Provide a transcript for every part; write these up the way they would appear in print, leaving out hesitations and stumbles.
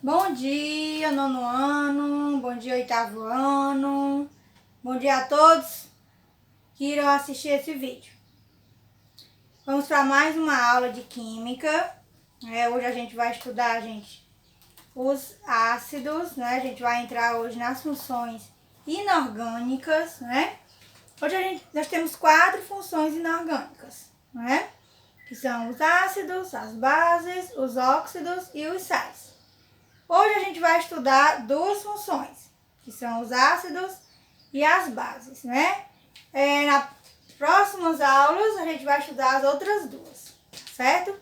Bom dia, nono ano, bom dia, oitavo ano, bom dia a todos que irão assistir esse vídeo. Vamos para mais uma aula de química. Hoje a gente vai estudar, os ácidos, né? A gente vai entrar hoje nas funções inorgânicas, né? Hoje nós temos 4 funções inorgânicas, né? Que são os ácidos, as bases, os óxidos e os sais. Hoje a gente vai estudar 2 funções, que são os ácidos e as bases, né? Nas próximas aulas a gente vai estudar as outras 2, certo?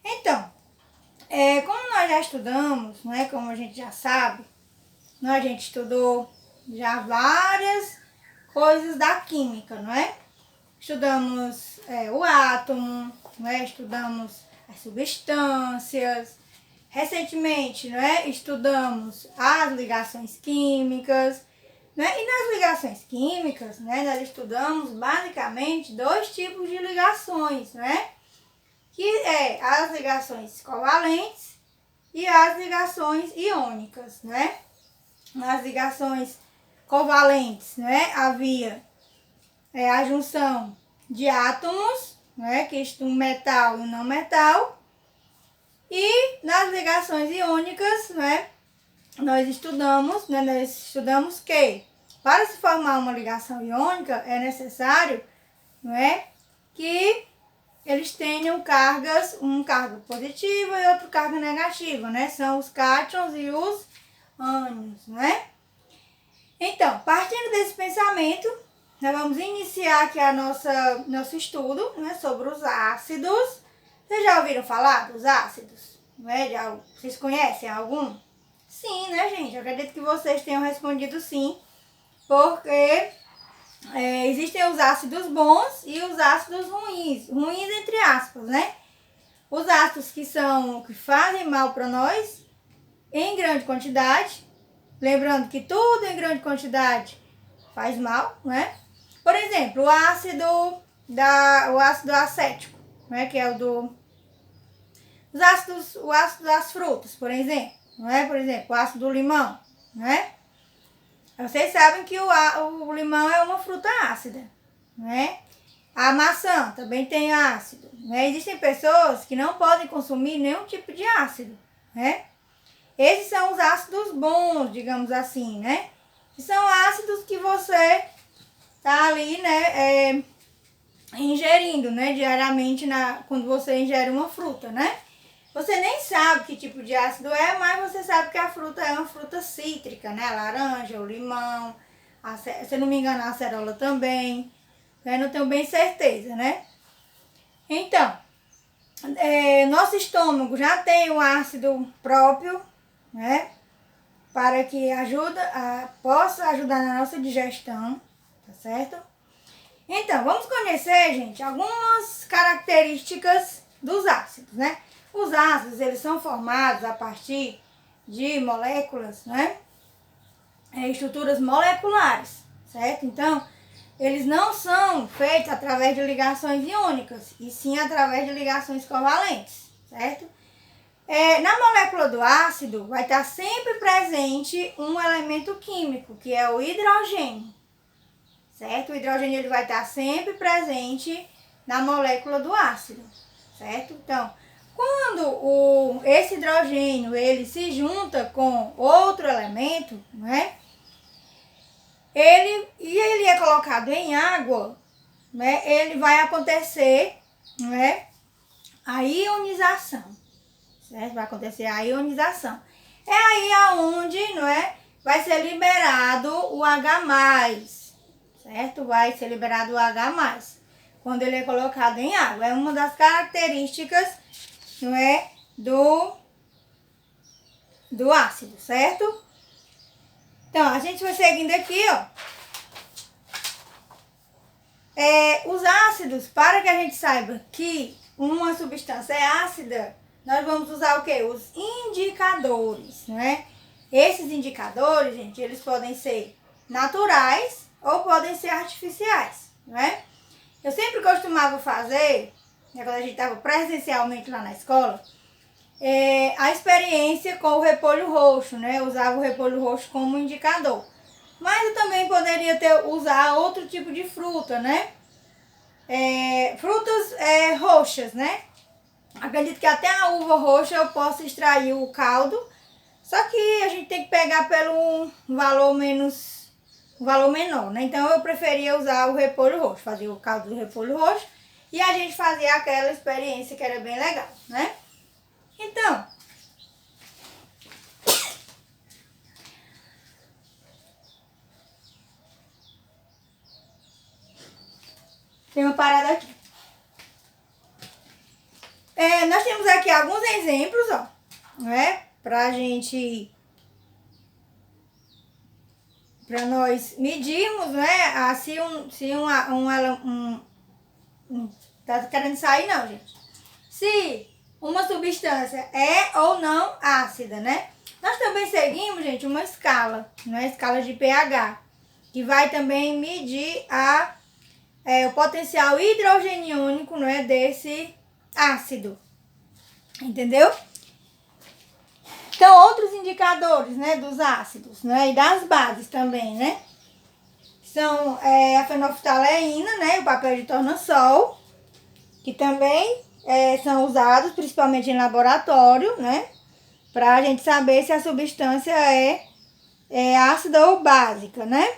Então, como nós já estudamos, né? Como a gente já sabe, a gente estudou já várias coisas da química, não é? Estudamos o átomo, né? Estudamos as substâncias. Recentemente, né, estudamos as ligações químicas, né? E nas ligações químicas, né, nós estudamos basicamente 2 tipos de ligações, né? Que é as ligações covalentes e as ligações iônicas, né? Nas ligações covalentes, né, havia a junção de átomos, né, que é um metal e um não metal. E nas ligações iônicas, né, nós estudamos que para se formar uma ligação iônica é necessário, não é, que eles tenham cargas, um carga positiva e outro carga negativa, né? São os cátions e os ânions, né? Então, partindo desse pensamento, nós vamos iniciar aqui nosso estudo, né, sobre os ácidos. Vocês já ouviram falar dos ácidos? Vocês conhecem algum? Sim, né, gente? Eu acredito que vocês tenham respondido sim, porque existem os ácidos bons e os ácidos ruins. Ruins entre aspas, né? Os ácidos que fazem mal para nós em grande quantidade. Lembrando que tudo em grande quantidade faz mal, né? Por exemplo, o ácido acético, né, que é o ácido das frutas, por exemplo, não é? Por exemplo, o ácido do limão, né? Vocês sabem que o limão é uma fruta ácida, né? A maçã também tem ácido, né? Existem pessoas que não podem consumir nenhum tipo de ácido, né? Esses são os ácidos bons, digamos assim, né? Que são ácidos que você tá ali, né, ingerindo, né, diariamente quando você ingere uma fruta, né? Você nem sabe que tipo de ácido é, mas você sabe que a fruta é uma fruta cítrica, né? A laranja, o limão, se não me engano, a acerola também. Né? Não tenho bem certeza, né? Então, nosso estômago já tem um ácido próprio, né? Para que possa ajudar na nossa digestão, tá certo? Então, vamos conhecer, gente, algumas características dos ácidos, né? Os ácidos, eles são formados a partir de moléculas, né? Estruturas moleculares, certo? Então, eles não são feitos através de ligações iônicas, e sim através de ligações covalentes, certo? Na molécula do ácido, vai estar sempre presente um elemento químico, que é o hidrogênio, certo? O hidrogênio ele vai estar sempre presente na molécula do ácido, certo? Então, quando esse hidrogênio ele se junta com outro elemento, né? Ele é colocado em água, né? Ele vai acontecer, né, a ionização, certo? Vai acontecer a ionização. É aí aonde, não é, vai ser liberado o H+, certo? Vai ser liberado o H+, quando ele é colocado em água. É uma das características, não é, do ácido, certo? Então, a gente vai seguindo aqui, ó. Os ácidos, para que a gente saiba que uma substância é ácida, nós vamos usar o quê? Os indicadores, né? Esses indicadores, gente, eles podem ser naturais ou podem ser artificiais, né? Eu sempre costumava fazer, né, quando a gente estava presencialmente lá na escola, a experiência com o repolho roxo, né? Eu usava o repolho roxo como indicador. Mas eu também poderia usar outro tipo de fruta, né? Frutas roxas, né? Acredito que até a uva roxa eu posso extrair o caldo. Só que a gente tem que pegar pelo valor menor, né? Então eu preferia usar o repolho roxo, fazer o caldo do repolho roxo e a gente fazia aquela experiência que era bem legal, né? Então, tem uma parada aqui. Nós temos aqui alguns exemplos, ó, né? Pra nós medirmos, né? Tá querendo sair não, gente. Se uma substância é ou não ácida, né? Nós também seguimos, gente, uma escala, né? Escala de pH, que vai também medir o potencial hidrogeniônico, né, desse ácido. Entendeu? Então, outros indicadores, né, dos ácidos, né, e das bases também, né? São a fenolftaleína, né, o papel de tornassol, que também são usados principalmente em laboratório, né? Pra gente saber se a substância é ácida ou básica, né?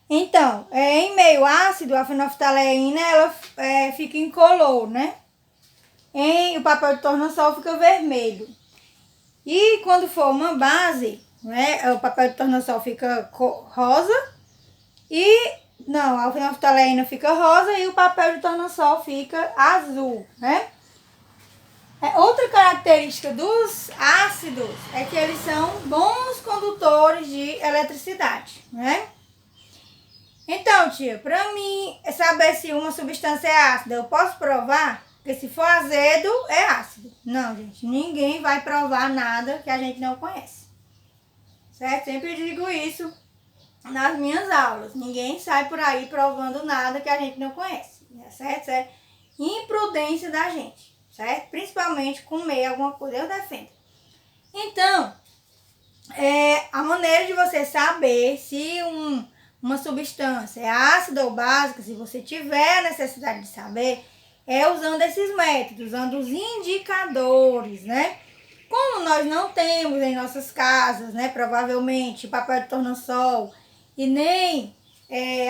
Então, em meio ácido, a fenolftaleína, ela fica incolor, né? O papel de tornassol fica vermelho. E quando for uma base, né, o papel de tornassol fica rosa a fenolftaleína fica rosa e o papel de tornassol fica azul, né? Outra característica dos ácidos é que eles são bons condutores de eletricidade, né? Então, tia, para mim saber se uma substância é ácida, eu posso provar? Porque se for azedo, é ácido. Não, gente, ninguém vai provar nada que a gente não conhece. Certo? Sempre digo isso nas minhas aulas. Ninguém sai por aí provando nada que a gente não conhece. Certo? Isso é imprudência da gente. Certo? Principalmente comer alguma coisa, eu defendo. Então, a maneira de você saber se uma substância é ácida ou básica, se você tiver a necessidade de saber, usando esses métodos, usando os indicadores, né? Como nós não temos em nossas casas, né, provavelmente, papel de tornassol e nem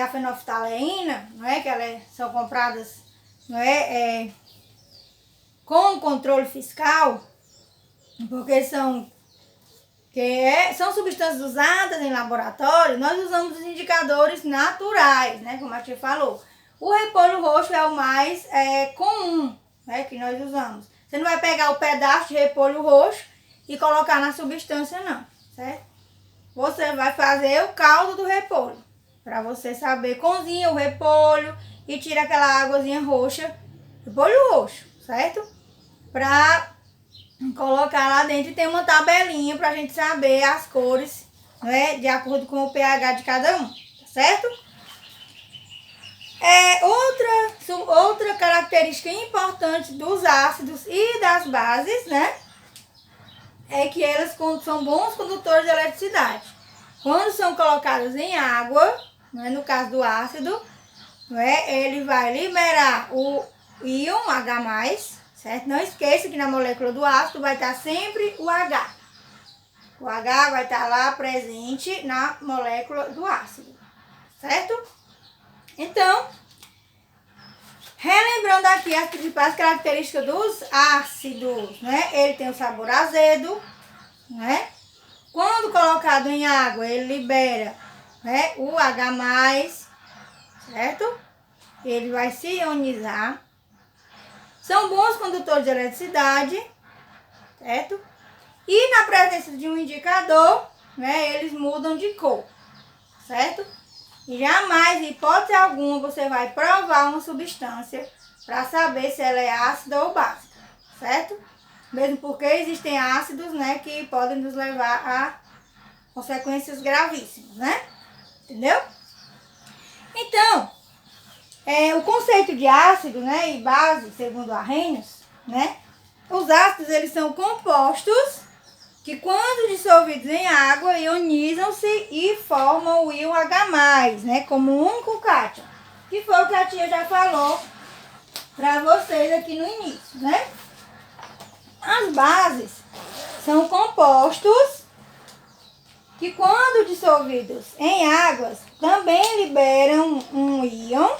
a fenolftaleína, não é, que elas são compradas, não é, com controle fiscal, porque são substâncias usadas em laboratório, nós usamos os indicadores naturais, né, como a tia falou. O repolho roxo é o mais comum, né, que nós usamos. Você não vai pegar o pedaço de repolho roxo e colocar na substância, não, certo? Você vai fazer o caldo do repolho, para você saber, cozinha o repolho e tira aquela águazinha roxa, repolho roxo, certo? Para colocar lá dentro e tem uma tabelinha para a gente saber as cores, né, de acordo com o pH de cada um, tá certo? Outra característica importante dos ácidos e das bases, né, é que elas são bons condutores de eletricidade. Quando são colocados em água, né, no caso do ácido, né, ele vai liberar o íon H+, certo? Não esqueça que na molécula do ácido vai estar sempre o H. O H vai estar lá presente na molécula do ácido, certo? Então, relembrando aqui as principais características dos ácidos, né? Ele tem o sabor azedo, né? Quando colocado em água, ele libera, né, o H+, certo? Ele vai se ionizar. São bons condutores de eletricidade, certo? E na presença de um indicador, né, eles mudam de cor, certo? E jamais, em hipótese alguma, você vai provar uma substância para saber se ela é ácida ou básica, certo? Mesmo porque existem ácidos, né, que podem nos levar a consequências gravíssimas, né? Entendeu? Então, o conceito de ácido, né, e base, segundo Arrhenius, né, Os ácidos, eles são compostos que quando dissolvidos em água, ionizam-se e formam o íon H+, né? Como um único cátion. Que foi o que a tia já falou para vocês aqui no início, né? As bases são compostos que quando dissolvidos em águas, também liberam um íon,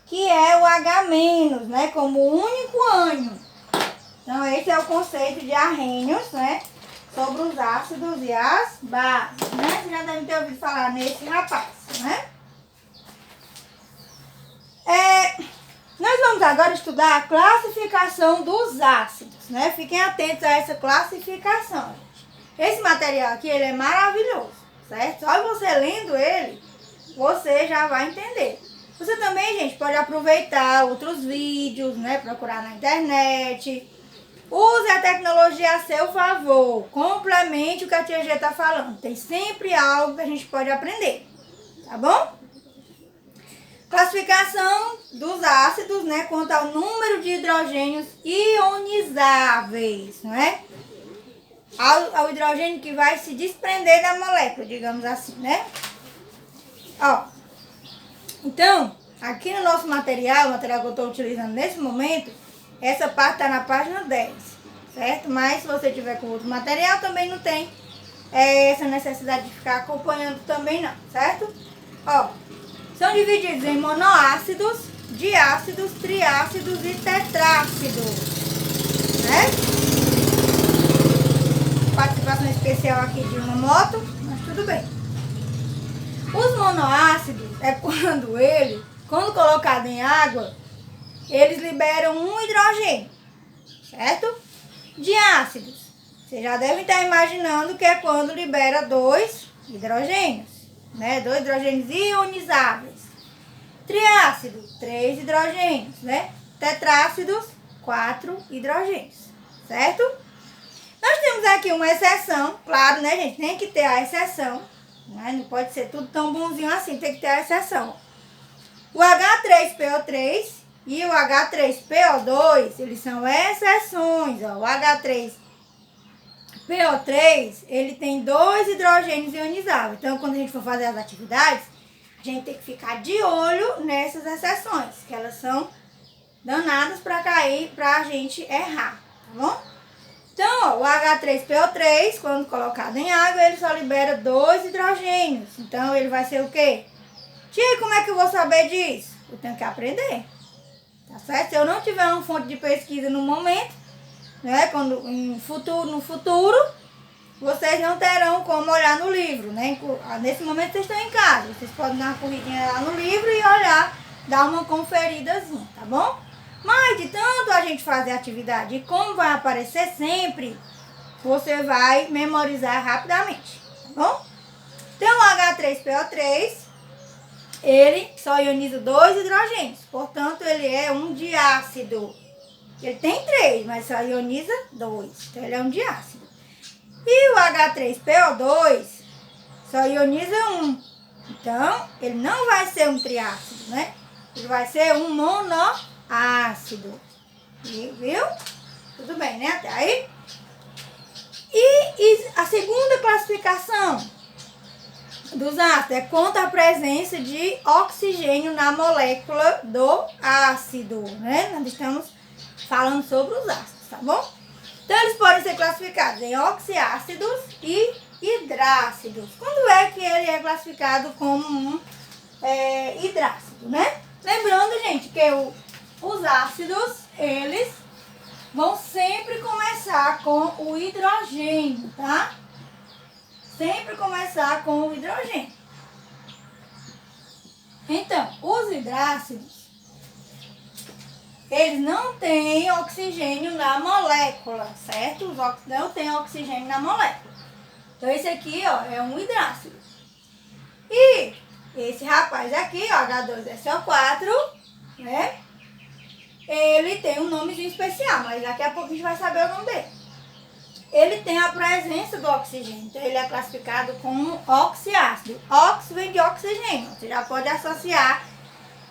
que é o H-, né? Como único ânion. Então, esse é o conceito de Arrhenius, né? Sobre os ácidos e as bases, né? Vocês já devem ter ouvido falar nesse rapaz, né? Nós vamos agora estudar a classificação dos ácidos, né? Fiquem atentos a essa classificação, gente. Esse material aqui, ele é maravilhoso, certo? Só você lendo ele, você já vai entender. Você também, gente, pode aproveitar outros vídeos, né? Procurar na internet. Use a tecnologia a seu favor. Complemente o que a tia G está falando. Tem sempre algo que a gente pode aprender. Tá bom? Classificação dos ácidos, né? Quanto ao número de hidrogênios ionizáveis, não é? Ao hidrogênio que vai se desprender da molécula, digamos assim, né? Ó. Então, aqui no nosso material, o material que eu estou utilizando nesse momento, essa parte está na página 10, certo? Mas se você tiver com outro material, também não tem essa necessidade de ficar acompanhando também não, certo? Ó, são divididos em monoácidos, diácidos, triácidos e tetrácidos, né? Participação especial aqui de uma moto, mas tudo bem. Os monoácidos é quando colocado em água, eles liberam um hidrogênio, certo? Diácidos, vocês já devem estar imaginando que é quando libera 2 hidrogênios, né? 2 hidrogênios ionizáveis. Triácido, 3 hidrogênios, né? Tetrácidos, 4 hidrogênios, certo? Nós temos aqui uma exceção, claro, né, gente? Tem que ter a exceção, né? Não pode ser tudo tão bonzinho assim, tem que ter a exceção. O H3PO3 e o H3PO2, eles são exceções, ó. O H3PO3, ele tem 2 hidrogênios ionizáveis. Então, quando a gente for fazer as atividades, a gente tem que ficar de olho nessas exceções, que elas são danadas para cair, para a gente errar, tá bom? Então, ó, o H3PO3, quando colocado em água, ele só libera 2 hidrogênios. Então, ele vai ser o quê? Tia, como é que eu vou saber disso? Eu tenho que aprender. Tá certo? Se eu não tiver uma fonte de pesquisa no momento, né, no futuro, vocês não terão como olhar no livro, né? Nesse momento vocês estão em casa, vocês podem dar uma corridinha lá no livro e olhar, dar uma conferidazinha, tá bom? Mas de tanto a gente fazer atividade e como vai aparecer sempre, você vai memorizar rapidamente, tá bom? Então o H3PO3, ele só ioniza 2 hidrogênios, portanto ele é um diácido. Ele tem 3, mas só ioniza 2, então ele é um diácido. E o H3PO2 só ioniza 1, então ele não vai ser um triácido, né? Ele vai ser um monoácido, viu? Tudo bem, né? Até aí? E a segunda classificação dos ácidos é quanto à presença de oxigênio na molécula do ácido, né? Nós estamos falando sobre os ácidos, tá bom? Então, eles podem ser classificados em oxiácidos e hidrácidos. Quando é que ele é classificado como um hidrácido, né? Lembrando, gente, que os ácidos, eles vão sempre começar com o hidrogênio, tá? Sempre começar com o hidrogênio. Então, os hidrácidos, eles não têm oxigênio na molécula, certo? Os não têm oxigênio na molécula. Então, esse aqui, ó, é um hidrácido. E esse rapaz aqui, ó, H2SO4, né? Ele tem um nomezinho especial, mas daqui a pouco a gente vai saber o nome dele. Ele tem a presença do oxigênio, então ele é classificado como oxiácido. Ox vem de oxigênio, você já pode associar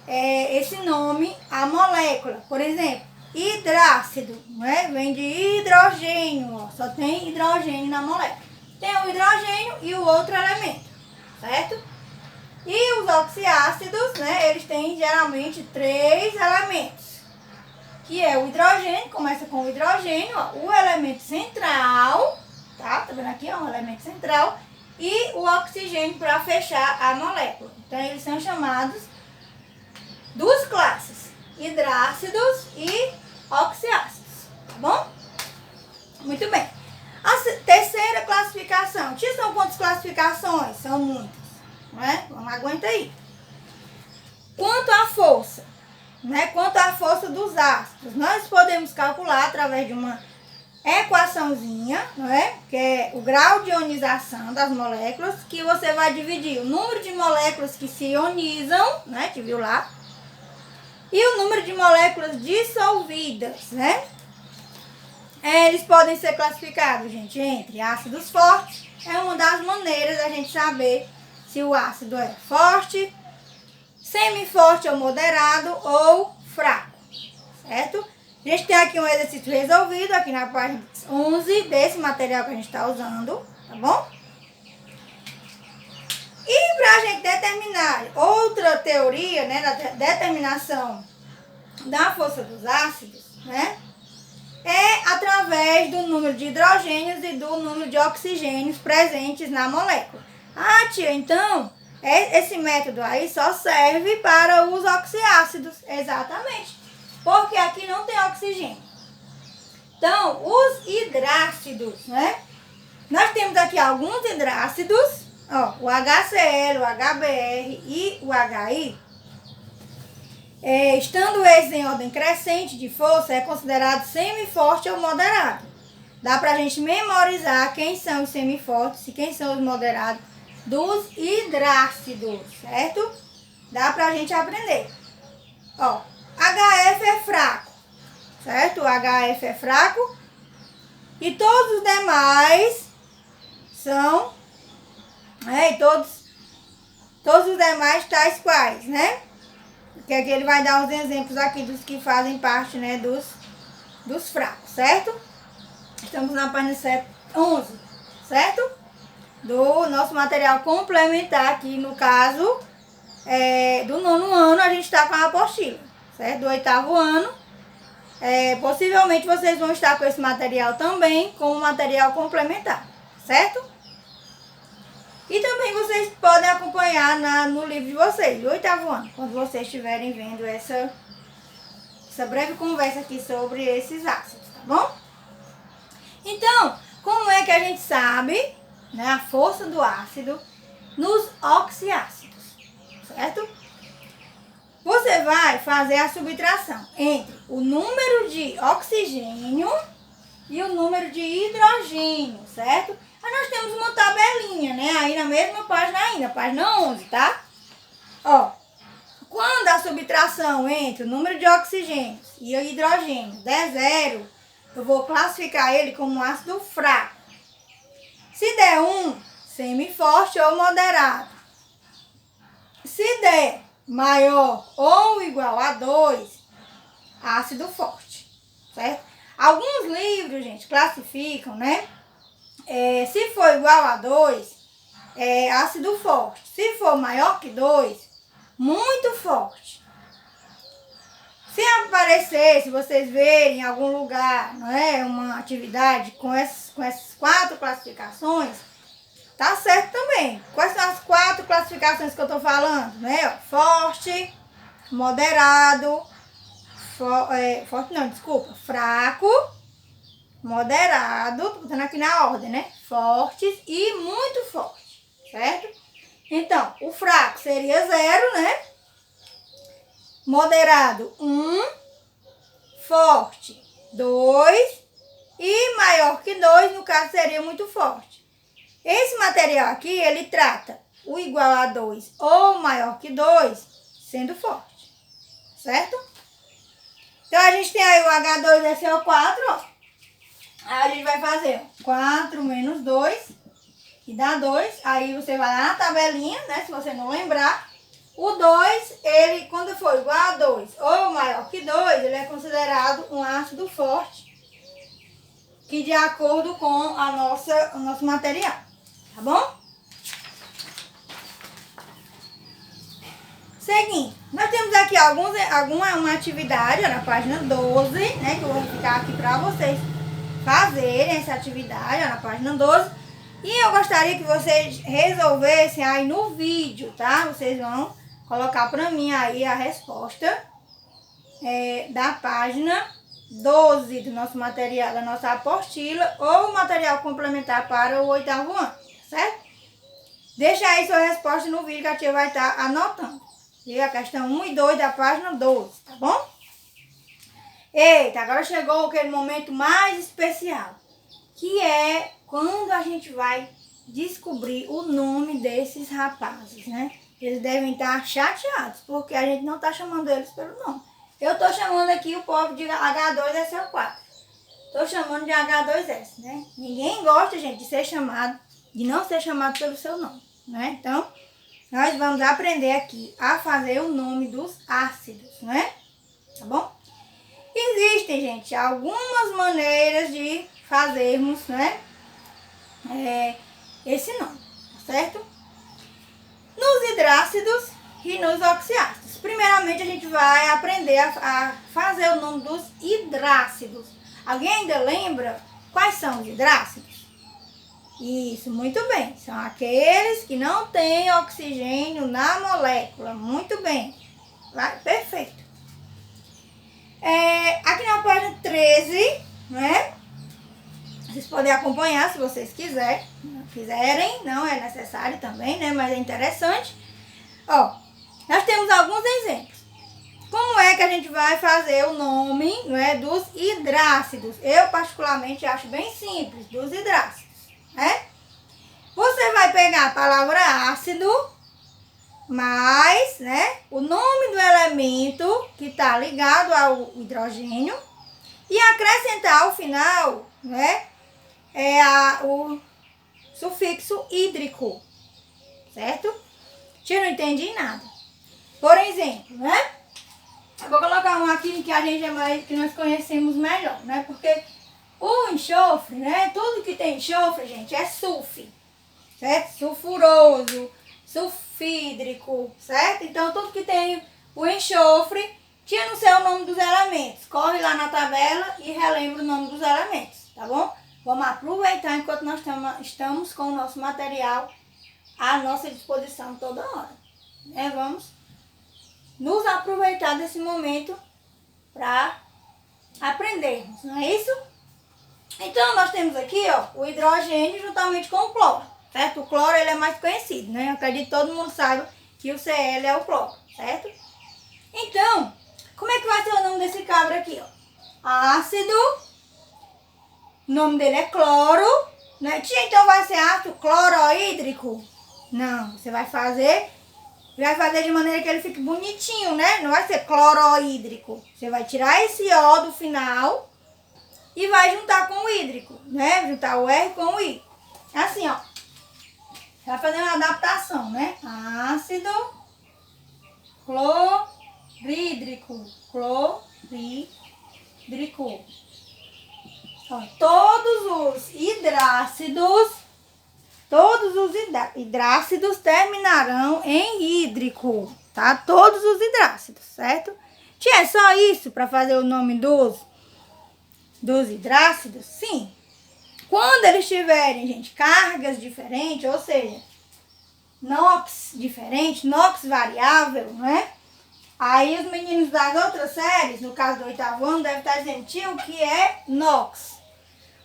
esse nome à molécula. Por exemplo, hidrácido, né? Vem de hidrogênio, ó. Só tem hidrogênio na molécula. Tem o hidrogênio e o outro elemento, certo? E os oxiácidos, né? Eles têm geralmente 3 elementos. Que é o hidrogênio, começa com o hidrogênio, ó, o elemento central, tá? Tá vendo aqui, ó, um elemento central. E o oxigênio para fechar a molécula. Então, eles são chamados 2 classes, hidrácidos e oxiácidos, tá bom? Muito bem. A terceira classificação. Tia, são quantas classificações? São muitas, não é? Vamos, aguenta aí. Quanto à força, né? Quanto à força dos ácidos, nós podemos calcular através de uma equaçãozinha, não é? Que é o grau de ionização das moléculas, que você vai dividir o número de moléculas que se ionizam, né? Que viu lá? E o número de moléculas dissolvidas, né? Eles podem ser classificados, gente, entre ácidos fortes. É uma das maneiras da gente saber se o ácido é forte, semiforte ou moderado ou fraco, certo? A gente tem aqui um exercício resolvido, aqui na página 11 desse material que a gente está usando, tá bom? E para a gente determinar outra teoria, né, da determinação da força dos ácidos, né, é através do número de hidrogênios e do número de oxigênios presentes na molécula. Ah, tia, então, esse método aí só serve para os oxiácidos. Exatamente, porque aqui não tem oxigênio. Então, os hidrácidos, né? Nós temos aqui alguns hidrácidos, ó, o HCl, o HBr e o HI. Estando esses em ordem crescente de força, é considerado semiforte ou moderado. Dá pra gente memorizar quem são os semifortes e quem são os moderados dos hidrácidos, certo? Dá pra gente aprender. Ó, HF é fraco, certo? O HF é fraco e todos os demais são, todos os demais tais quais, né? Que aqui ele vai dar uns exemplos aqui dos que fazem parte, né, dos fracos, certo? Estamos na página 11, certo? Do nosso material complementar aqui, no caso, do 9º ano, a gente está com a apostila, certo? Do 8º ano, possivelmente vocês vão estar com esse material também, como material complementar, certo? E também vocês podem acompanhar no livro de vocês, do 8º ano, quando vocês estiverem vendo essa breve conversa aqui sobre esses ácidos, tá bom? Então, como é que a gente sabe, né, a força do ácido nos oxiácidos, certo? Você vai fazer a subtração entre o número de oxigênio e o número de hidrogênio, certo? Aí nós temos uma tabelinha, né? Aí na mesma página ainda, página 11, tá? Ó, quando a subtração entre o número de oxigênios e o hidrogênio der 0, eu vou classificar ele como ácido fraco. Se der 1, semiforte ou moderado. Se der maior ou igual a 2, ácido forte, certo? Alguns livros, gente, classificam, né? Se for igual a 2, é ácido forte. Se for maior que 2, muito forte. Se aparecer, se vocês verem em algum lugar, não é, uma atividade com essas 4 classificações, tá certo também. Quais são as 4 classificações que eu tô falando? Né? Forte, moderado, fraco, moderado, tô botando aqui na ordem, né? Fortes e muito forte, certo? Então, o fraco seria 0, né? Moderado, 1. Forte, 2. E maior que 2, no caso, seria muito forte. Esse material aqui, ele trata o igual a 2 ou maior que 2 sendo forte, certo? Então, a gente tem aí o H2SO4, ó. Aí a gente vai fazer 4 menos 2, que dá 2. Aí você vai lá na tabelinha, né? Se você não lembrar. O 2, ele, quando for igual a 2 ou maior que 2, ele é considerado um ácido forte, que de acordo com o nosso material, tá bom? Seguinte, nós temos aqui uma atividade, ó, na página 12, né, que eu vou ficar aqui para vocês fazerem essa atividade, ó, na página 12. E eu gostaria que vocês resolvessem aí no vídeo, tá? Vocês vão colocar para mim aí a resposta da página 12 do nosso material, da nossa apostila ou material complementar para o 8º ano, certo? Deixa aí sua resposta no vídeo que a tia vai estar anotando. E a questão 1 e 2 da página 12, tá bom? Eita, agora chegou aquele momento mais especial, que é quando a gente vai descobrir o nome desses rapazes, né? Eles devem estar chateados, porque a gente não está chamando eles pelo nome. Eu estou chamando aqui o povo de H2SO4. Estou chamando de H2S, né? Ninguém gosta, gente, de não ser chamado pelo seu nome, né? Então, nós vamos aprender aqui a fazer o nome dos ácidos, né? Tá bom? Existem, gente, algumas maneiras de fazermos, né? Esse nome, tá certo? Nos hidrácidos e nos oxiácidos. Primeiramente, a gente vai aprender a fazer o nome dos hidrácidos. Alguém ainda lembra quais são os hidrácidos? Isso, muito bem. São aqueles que não têm oxigênio na molécula. Muito bem. Perfeito. Aqui na página 13, né? Vocês podem acompanhar se vocês quiserem. Não é necessário também, né? Mas é interessante. Ó, nós temos alguns exemplos. Como é que a gente vai fazer o nome, né, dos hidrácidos? Eu, particularmente, acho bem simples, dos hidrácidos, né? Você vai pegar a palavra ácido, mais, né, o nome do elemento que está ligado ao hidrogênio e acrescentar ao final, né, o sufixo hídrico, certo? Eu não entendi nada. Por exemplo, né? Eu vou colocar um aqui que a gente que nós conhecemos melhor, né? Porque o enxofre, né? Tudo que tem enxofre, gente, é sulfi, certo? Sulfuroso, sulfídrico, certo? Então, tudo que tem o enxofre, tinha no seu nome dos elementos. Corre lá na tabela e relembra o nome dos elementos, tá bom? Vamos aproveitar enquanto nós estamos com o nosso material à nossa disposição toda hora, né? Vamos nos aproveitar desse momento para aprendermos, não é isso? Então, nós temos aqui, ó, o hidrogênio juntamente com o cloro, certo? O cloro, ele é mais conhecido, né? Eu acredito que todo mundo saiba que o Cl é o cloro, certo? Então, como é que vai ser o nome desse cabra aqui, ó? Ácido, o nome dele é cloro, né? Então, vai ser ácido clorohídrico? Não, você vai fazer de maneira que ele fique bonitinho, né? Não vai ser clorohídrico. Você vai tirar esse O do final e vai juntar com o hídrico, né? Juntar o R com o I. É assim, ó. Você vai fazer uma adaptação, né? Ácido clorídrico. Clorídrico. Então, todos os hidrácidos terminarão em hídrico, tá? Todos os hidrácidos, certo? Tia, é só isso para fazer o nome dos hidrácidos? Sim. Quando eles tiverem, gente, cargas diferentes, ou seja, NOx diferente, NOx variável, né? Aí os meninos das outras séries, no caso do 8º ano, devem estar dizendo, tio, o que é NOx?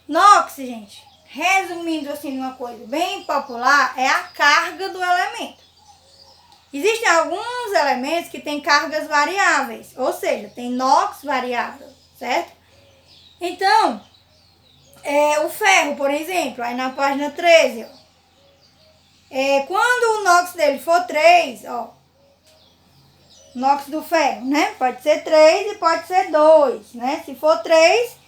NOx, gente, resumindo assim uma coisa bem popular, é a carga do elemento. Existem alguns elementos que têm cargas variáveis, ou seja, tem NOx variável, certo? Então, o ferro, por exemplo, aí na página 13, ó, quando o NOx dele for 3, ó, NOx do ferro, né? Pode ser 3 e pode ser 2, né? Se for 3,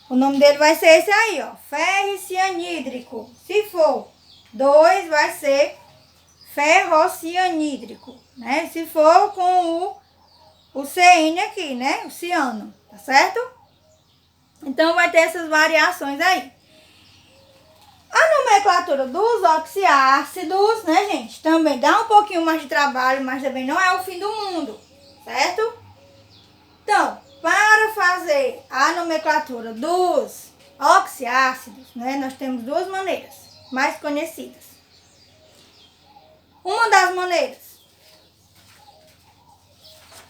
o nome dele vai ser esse aí, ó, ferricianídrico. Se for 2, vai ser ferrocianídrico, né? Se for com o CN aqui, né? O ciano, tá certo? Então, vai ter essas variações aí. A nomenclatura dos oxiácidos, né, gente? Também dá um pouquinho mais de trabalho, mas também não é o fim do mundo, certo? Então, para fazer a nomenclatura dos oxiácidos, né, nós temos duas maneiras mais conhecidas. Uma das maneiras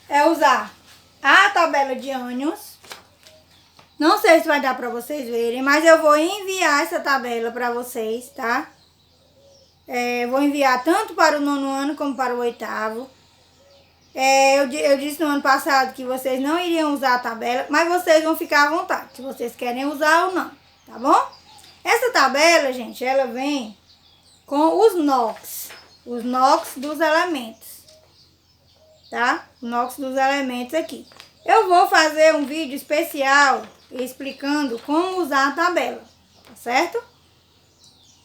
é usar a tabela de ânions. Não sei se vai dar para vocês verem, mas eu vou enviar essa tabela para vocês, tá? Vou enviar tanto para o 9º ano como para o 8º. Eu disse no ano passado que vocês não iriam usar a tabela, mas vocês vão ficar à vontade, se vocês querem usar ou não, tá bom? Essa tabela, gente, ela vem com os NOx dos elementos, tá? O NOx dos elementos aqui. Eu vou fazer um vídeo especial explicando como usar a tabela, tá certo?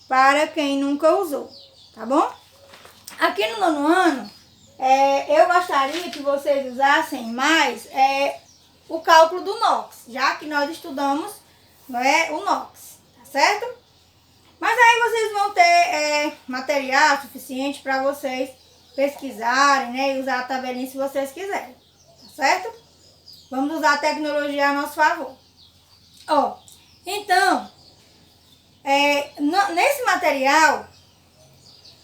Para quem nunca usou, tá bom? Aqui no 9º ano, eu gostaria que vocês usassem mais o cálculo do NOx, já que nós estudamos, não é, o NOx, tá certo? Mas aí vocês vão ter material suficiente para vocês pesquisarem, né, e usar a tabelinha se vocês quiserem, tá certo? Vamos usar a tecnologia a nosso favor. Ó, então, nesse material,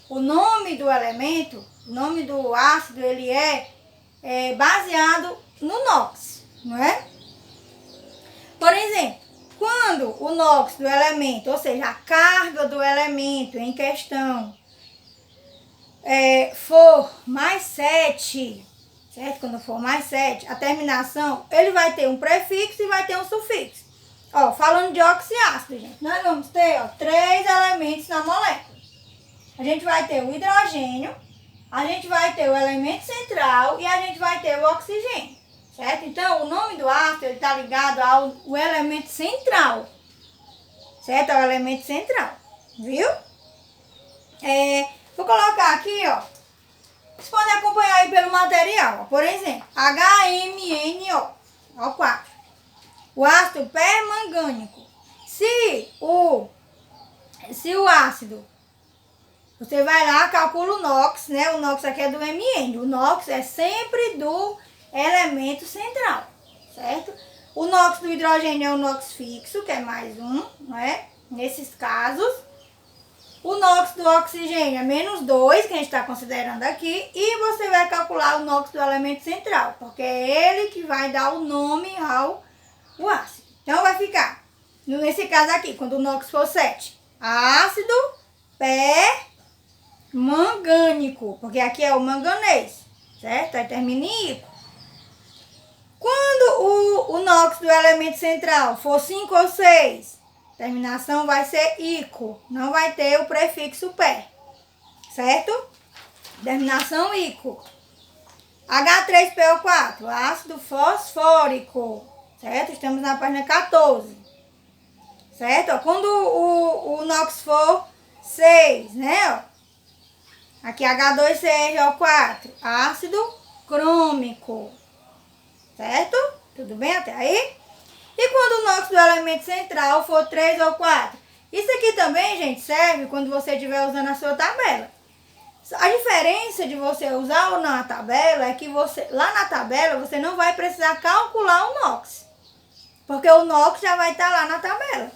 o nome do elemento, o nome do ácido, ele é baseado no NOx, não é? Por exemplo, quando o NOx do elemento, ou seja, a carga do elemento em questão, for mais 7, certo? Quando for mais 7, a terminação, ele vai ter um prefixo e vai ter um sufixo. Ó, falando de oxiácido, gente, nós vamos ter, ó, 3 elementos na molécula. A gente vai ter o hidrogênio, a gente vai ter o elemento central e a gente vai ter o oxigênio, certo? Então, o nome do ácido, ele tá ligado ao elemento central, certo? Ao elemento central, viu? Vou colocar aqui, ó. Vocês podem acompanhar aí pelo material, ó. Por exemplo, HMNO, O4. O ácido permangânico. Se o ácido, você vai lá, calcula o NOx, né? O NOx aqui é do MN. O NOx é sempre do elemento central, certo? O NOx do hidrogênio é o NOx fixo, que é mais um, não é? Nesses casos. O NOx do oxigênio é menos 2, que a gente está considerando aqui. E você vai calcular o NOx do elemento central, porque é ele que vai dar o nome ao ácido. Então, vai ficar, nesse caso aqui, quando o NOx for 7, ácido permangânico, porque aqui é o manganês, certo? Aí termina em ico. Quando o NOx do elemento central for 5 ou 6, a terminação vai ser ico, não vai ter o prefixo per, certo? Terminação ico. H3PO4, ácido fosfórico, certo? Estamos na página 14, certo? Quando o NOx for 6, né? Ó. Aqui H2CrO4, ácido crômico, certo? Tudo bem até aí? E quando o NOx do elemento central for 3 ou 4? Isso aqui também, gente, serve quando você estiver usando a sua tabela. A diferença de você usar ou não a tabela é que lá na tabela você não vai precisar calcular o NOx. Porque o NOx já vai estar lá na tabela,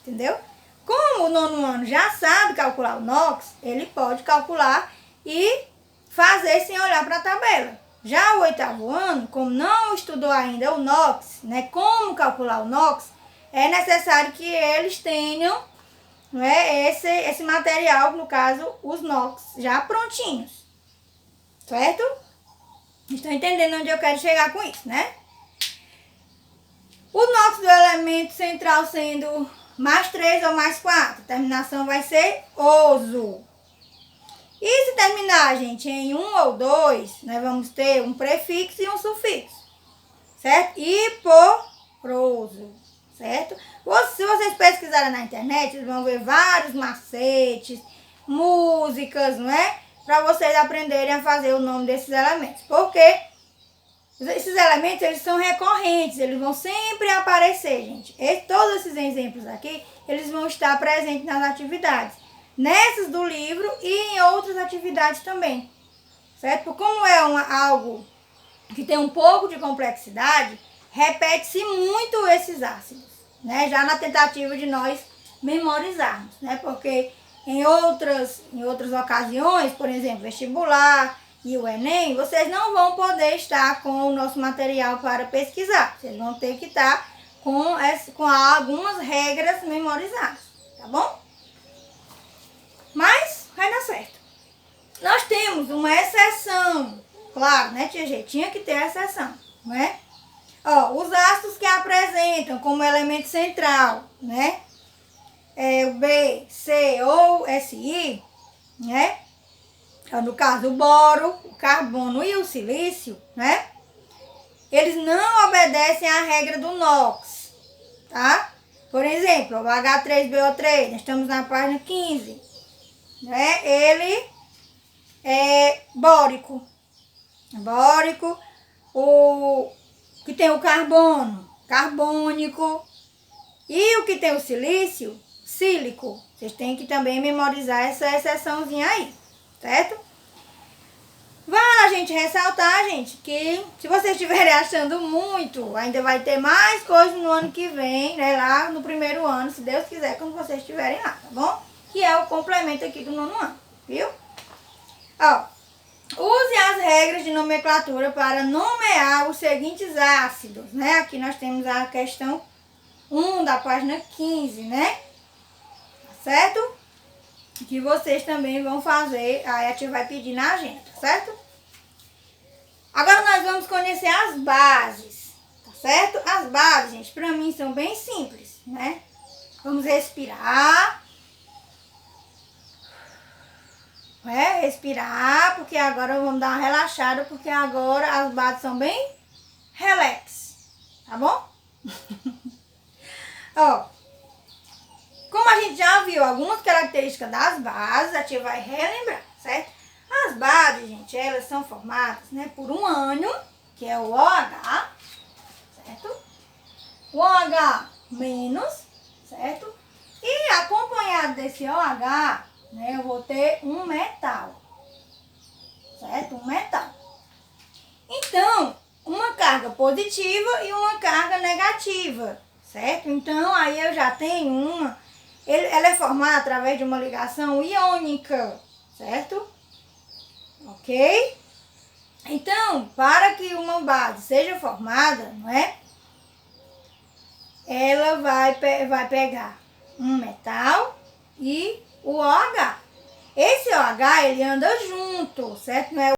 entendeu? Como o 9º ano já sabe calcular o NOx, ele pode calcular e fazer sem olhar para a tabela. Já o 8º ano, como não estudou ainda o NOx, né, como calcular o NOx, é necessário que eles tenham, não é, esse material, no caso, os NOx, já prontinhos, certo? Estão entendendo onde eu quero chegar com isso, né? O NOx do elemento central sendo mais 3 ou mais 4, a terminação vai ser oso. E se terminar, gente, em 1 ou 2, nós vamos ter um prefixo e um sufixo, certo? Hiporoso, certo? Se vocês pesquisarem na internet, vocês vão ver vários macetes, músicas, não é? para vocês aprenderem a fazer o nome desses elementos. Porque esses elementos, eles são recorrentes, eles vão sempre aparecer, gente. Todos esses exemplos aqui, eles vão estar presentes nas atividades. Nessas do livro e em outras atividades também. Certo? Como é algo que tem um pouco de complexidade, repete-se muito esses ácidos, né? Já na tentativa de nós memorizarmos, né? Porque em outras ocasiões, por exemplo, vestibular e o Enem, vocês não vão poder estar com o nosso material para pesquisar. Vocês vão ter que estar com algumas regras memorizadas, tá bom? Mas vai dar certo. Nós temos uma exceção, claro, né, tia G? Tinha que ter exceção, não é? Ó, os ácidos que apresentam como elemento central, né? O B, C ou Si, né? No caso, o boro, o carbono e o silício, né? Eles não obedecem à regra do NOx, tá? Por exemplo, o H3BO3, nós estamos na página 15, né? Ele é bórico. Bórico, o que tem o carbono, carbônico, e o que tem o silício, sílico. Vocês têm que também memorizar essa exceçãozinha aí, certo? Vale a gente ressaltar, gente, que se vocês estiverem achando muito, ainda vai ter mais coisas no ano que vem, né? Lá no primeiro ano, se Deus quiser, quando vocês estiverem lá, tá bom? Que é o complemento aqui do 9º ano, viu? Ó, use as regras de nomenclatura para nomear os seguintes ácidos, né? Aqui nós temos a questão 1 da página 15, né? Tá certo? Que vocês também vão fazer, aí a tia vai pedir na agenda, tá certo? Agora nós vamos conhecer as bases, tá certo? As bases, gente, pra mim são bem simples, né? Vamos respirar. Respirar, porque agora vamos dar uma relaxada, porque agora as bases são bem relax, tá bom? Ó, como a gente já viu algumas características das bases, a tia vai relembrar, certo? As bases, gente, elas são formadas, né, por um ânion, que é o OH, certo? O OH menos, certo? E acompanhado desse OH, né, eu vou ter um metal, certo? Um metal. Então, uma carga positiva e uma carga negativa, certo? Então, aí eu já tenho ela é formada através de uma ligação iônica, certo? Ok? Então, para que uma base seja formada, não é? Ela vai pegar um metal e o OH. Esse OH, ele anda junto, certo? Não é